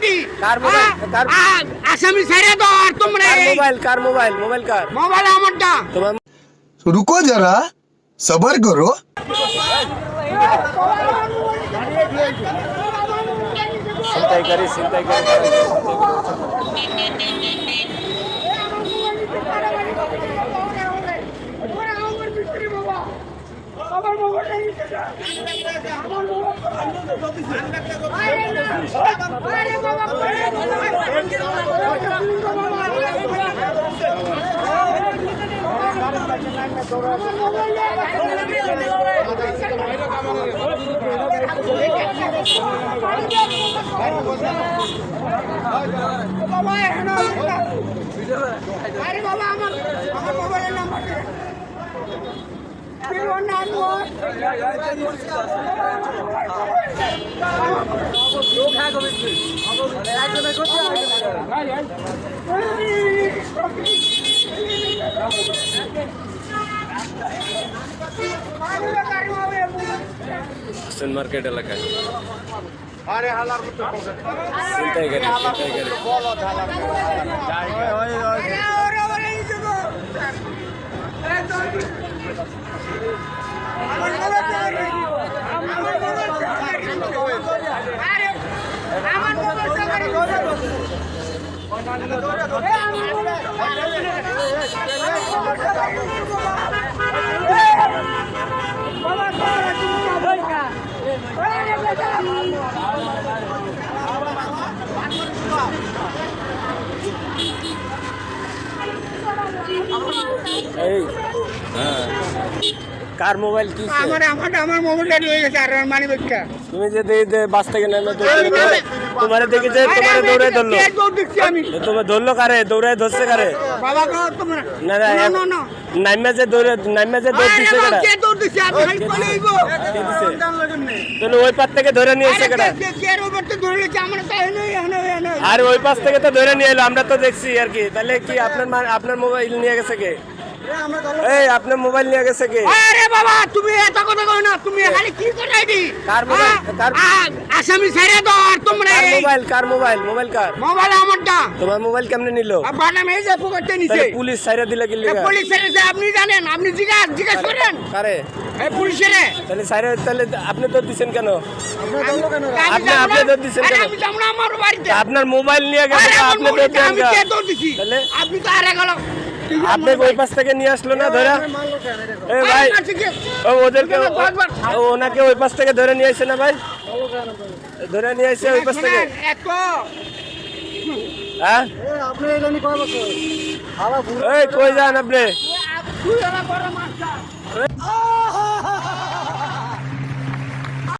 নাকি কার মোবাইল আসামি ছেড়ে দাও আর তোমরা কার মোবাইল মোবাইল আমারটা তোমার रुको जरा सबर करो চিন্তাই করি আরে বাবা আমার মোবাইলের নাম্বার মার্কেট এলাকায় চিন্তাই করি এই কার মোবাইল কি আমার মোবাইলটা নিয়ে গেছে আর মানি ব্যাগটা তুমি যে বাস থেকে নামে তোমারে দেখে যে তোমারে দৌড়াই ধরলো আমি তোমার ধরলো কারে দৌড়াই ধরছে কারে বাবা তোমরা না নাইমা যে দৌড় দিছে কারা কে দৌড় দিছে আমি খালি চলে আইবো তাহলে ওই পাশ থেকে ধরে নিয়ে এসে কারা কে রোবটে ধরে লিছে আমরা তো এনে আর ওই পাশ থেকে তো ধরে নিয়ে এলো আমরা তো দেখছি আর কি তাহলে কি আপনার মোবাইল নিয়ে গেছে কে এই আপনার মোবাইল নিয়ে গেছে কে আরে বাবা তুমি এত কথা কই না তুমি খালি কি করাই দি কার মোবাইল আসামি ছেড়ে দাও আর তোমরা কার মোবাইল মোবাইল আমারটা তোমার মোবাইল কেমনে নিল বানা মেয়ে যে পকেটে নিছে পুলিশ ছাইরা দিলা কি লাগা পুলিশ ছেড়েছে আপনি জানেন আপনি জিজ্ঞাসা করেন কারে এই পুলিশের তাহলে আপনি তো দিছেন কেন আপনি তো দিছেন কেন আমি যাবো না আমার বাড়িতে আপনার মোবাইল নিয়ে গেছে আপনি তো দেন আমি কে দৌড় দিছি তাহলে আপনি তো আরে গেল আপনি ওই পাশ থেকে নিয়ে আসলো না ধরা এই ভাই ওদেরকে ওনাকে ওই পাশ থেকে ধরে নিয়ে আসে না ভাই ধরে নিয়ে আসে ওই পাশ থেকে হ্যাঁ এই কই যান আপনি